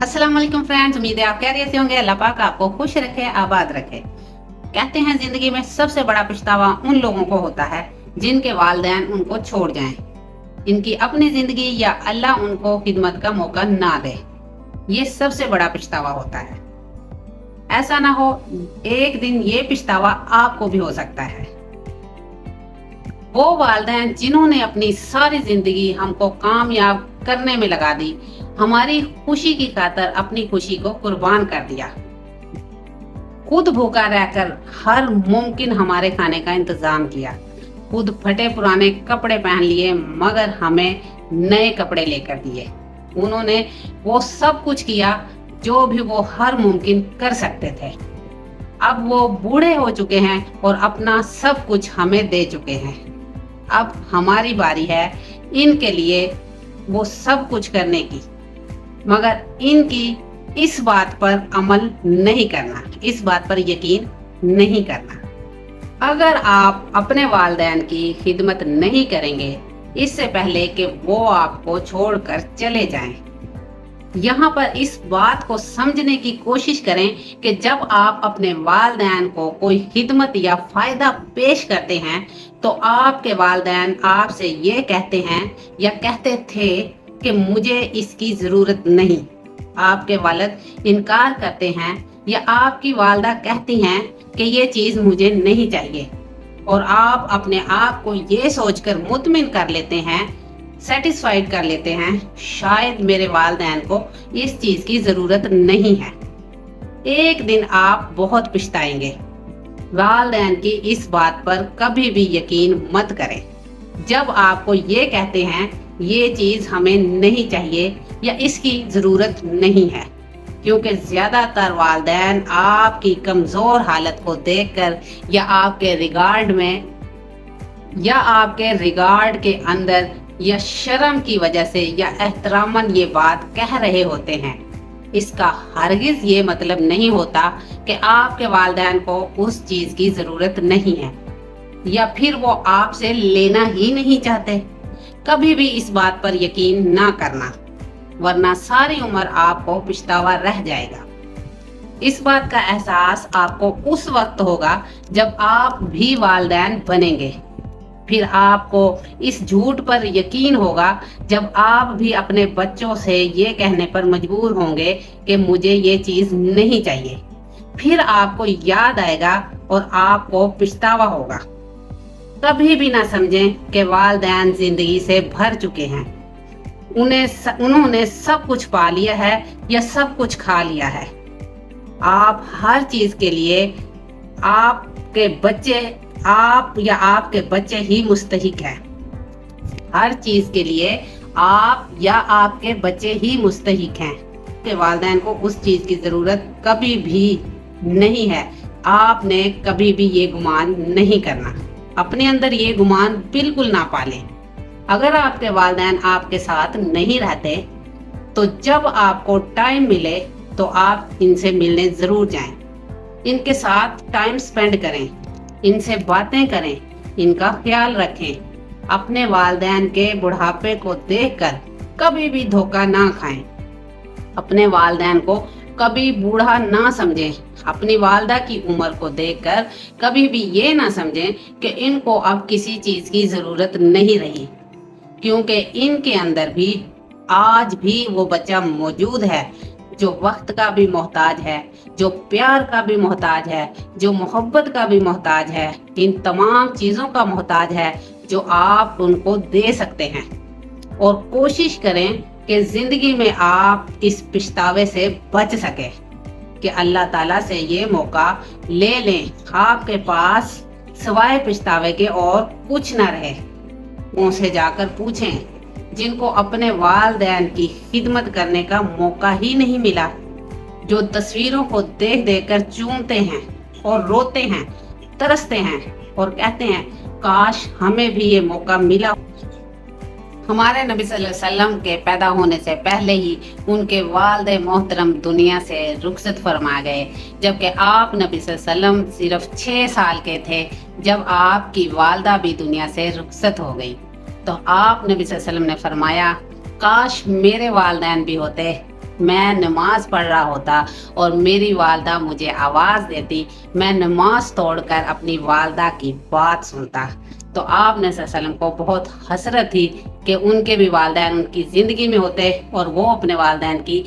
अस्सलाम वालेकुम फ्रेंड्स, उम्मीद है आप खैरियत से होंगे। अल्लाह पाक आपको खुश रखे, आबाद रखे। कहते हैं जिंदगी में सबसे बड़ा पछतावा उन लोगों को होता है जिनके वालिदैन उनको छोड़ जाएं, इनकी अपनी जिंदगी या अल्लाह उनको खिदमत का मौका ना दे। ये सबसे बड़ा पछतावा होता है। ऐसा ना हो एक दिन ये पछतावा आपको भी हो सकता है। वो वालिदैन जिन्होंने अपनी सारी जिंदगी हमको कामयाब करने में लगा दी, हमारी खुशी की खातिर अपनी खुशी को कुर्बान कर दिया, खुद भूखा रहकर हर मुमकिन हमारे खाने का इंतजाम किया, खुद फटे पुराने कपड़े पहन लिए मगर हमें नए कपड़े लेकर दिए। उन्होंने वो सब कुछ किया जो भी वो हर मुमकिन कर सकते थे। अब वो बूढ़े हो चुके हैं और अपना सब कुछ हमें दे चुके हैं। अब हमारी बारी है इनके लिए वो सब कुछ करने की, मगर इनकी इस बात पर अमल नहीं करना, इस बात पर यकीन नहीं करना। अगर आप अपने वालिदैन की खिदमत नहीं करेंगे इससे पहले कि वो आपको छोड़कर चले जाएं, यहाँ पर इस बात को समझने की कोशिश करें कि जब आप अपने वालिदैन को कोई खिदमत या फायदा पेश करते हैं तो आपके वालिदैन आपसे ये कहते हैं या कहते थे कि मुझे इसकी जरूरत नहीं। आपके वालिद इनकार करते हैं या आपकी वालिदा कहती हैं कि ये चीज मुझे नहीं चाहिए, और आप अपने आप को ये सोचकर मुतमिन कर लेते हैं, सेटिस्फाइड कर लेते हैं, शायद मेरे वालिदैन को इस चीज की जरूरत नहीं है। एक दिन आप बहुत पछताएंगे। वालिदैन की इस बात पर कभी भी यकीन मत करें। जब आपको ये कहते हैं ये चीज हमें नहीं चाहिए या इसकी जरूरत नहीं है, क्योंकि ज्यादातर वालिदैन आपकी कमजोर हालत को देखकर या आपके रिगार्ड के अंदर या शर्म की वजह से या एहतरामन ये बात कह रहे होते हैं। इसका हरगिज ये मतलब नहीं होता कि आपके वालिदैन को उस चीज की जरूरत नहीं है या फिर वो आपसे लेना ही नहीं चाहते। कभी भी इस बात पर यकीन ना करना, वरना सारी उम्र आपको पछतावा रह जाएगा। इस बात का एहसास आपको उस वक्त होगा जब आप भी वालिदैन बनेंगे। फिर आपको इस झूठ पर यकीन होगा जब आप भी अपने बच्चों से ये कहने पर मजबूर होंगे कि मुझे ये चीज नहीं चाहिए। फिर आपको याद आएगा और आपको पछतावा होगा। कभी भी ना समझें कि वालिदैन जिंदगी से भर चुके हैं, उन्होंने सब कुछ पा लिया है या सब कुछ खा लिया है। आप हर चीज के लिए आप या आपके बच्चे ही मुस्तहिक हैं। हर चीज के लिए आप या आपके बच्चे ही मुस्तहिक हैं। के वालिदैन को उस चीज की जरूरत कभी भी नहीं है। आपने कभी भी ये गुमान नहीं करना, अपने अंदर ये गुमान बिल्कुल ना पालें। अगर आपके वालिदैन आपके साथ नहीं रहते तो जब आपको टाइम मिले तो आप इनसे मिलने जरूर जाएं। इनके साथ टाइम स्पेंड करें, इनसे बातें करें, इनका ख्याल रखें। अपने वालिदैन के बुढ़ापे को देखकर कभी भी धोखा ना खाएं। अपने वालिदैन को कभी बूढ़ा ना समझें। अपनी वालिदा की उम्र को देखकर कभी भी ये ना समझें कि इनको अब किसी चीज की जरूरत नहीं रही, क्योंकि इनके अंदर भी आज भी वो बच्चा मौजूद है जो वक्त का भी मोहताज है, जो प्यार का भी मोहताज है, जो मोहब्बत का भी मोहताज है, इन तमाम चीजों का मोहताज है जो आप उनको दे सकते हैं। और कोशिश करें कि जिंदगी में आप इस पछतावे से बच सके, कि अल्लाह ताला से ये मौका ले लें। आपके पास सिवाय पछतावे के और कुछ न रहे। उनसे जाकर पूछें जिनको अपने वालिदैन की खिदमत करने का मौका ही नहीं मिला, जो तस्वीरों को देख देख कर चूमते हैं और रोते हैं, तरसते हैं और कहते हैं काश हमें भी ये मौका मिला। हमारे नबी सल्लल्लाहु अलैहि वसल्लम के पैदा होने से पहले ही उनके वालिद मोहतरम दुनिया से रुखसत फरमा गए, जबकि आप नबी सल्लल्लाहु अलैहि वसल्लम सिर्फ 6 साल के थे जब आपकी वालिदा भी दुनिया से रुखसत हो गई। तो आप नबी सल्लल्लाहु अलैहि वसल्लम ने फरमाया काश मेरे वालिदैन भी होते میں نماز پڑھ رہا ہوتا اور میری والدہ مجھے آواز دیتی، میں نماز توڑ کر اپنی والدہ کی بات سنتا۔ تو آپ نے صلی اللہ علیہ وسلم کو بہت حسرت تھی کہ ان کے بھی والدین ان کی زندگی میں ہوتے اور وہ اپنے والدین کی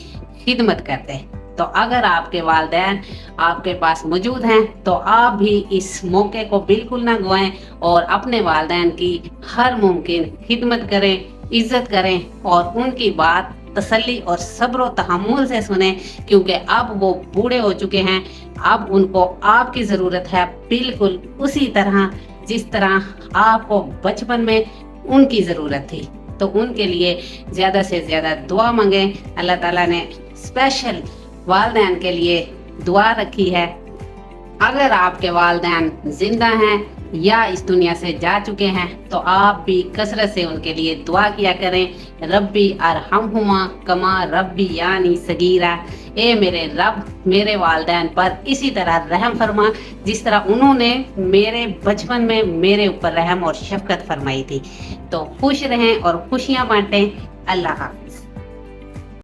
خدمت کرتے۔ تو اگر آپ کے والدین آپ کے پاس موجود ہیں تو آپ بھی اس موقع کو بالکل نہ گوائیں اور اپنے والدین کی ہر ممکن خدمت کریں، عزت کریں اور ان کی بات تسلی اور صبر و تحمل سے سنیں، کیونکہ اب وہ بوڑھے ہو چکے ہیں، اب ان کو آپ کی ضرورت ہے، بالکل اسی طرح جس طرح آپ کو بچپن میں ان کی ضرورت تھی۔ تو ان کے لیے زیادہ سے زیادہ دعا مانگیں۔ اللہ تعالیٰ نے اسپیشل والدین کے لیے دعا رکھی ہے۔ اگر آپ کے والدین زندہ ہیں یا اس دنیا سے جا چکے ہیں تو آپ بھی کثرت سے ان کے لیے دعا کیا کریں، ربی ارحمہما کما ربی یعنی صغیرہ، اے میرے رب میرے والدین پر اسی طرح رحم فرما جس طرح انہوں نے میرے بچپن میں میرے اوپر رحم اور شفقت فرمائی تھی۔ تو خوش رہیں اور خوشیاں بانٹیں۔ اللہ حافظ۔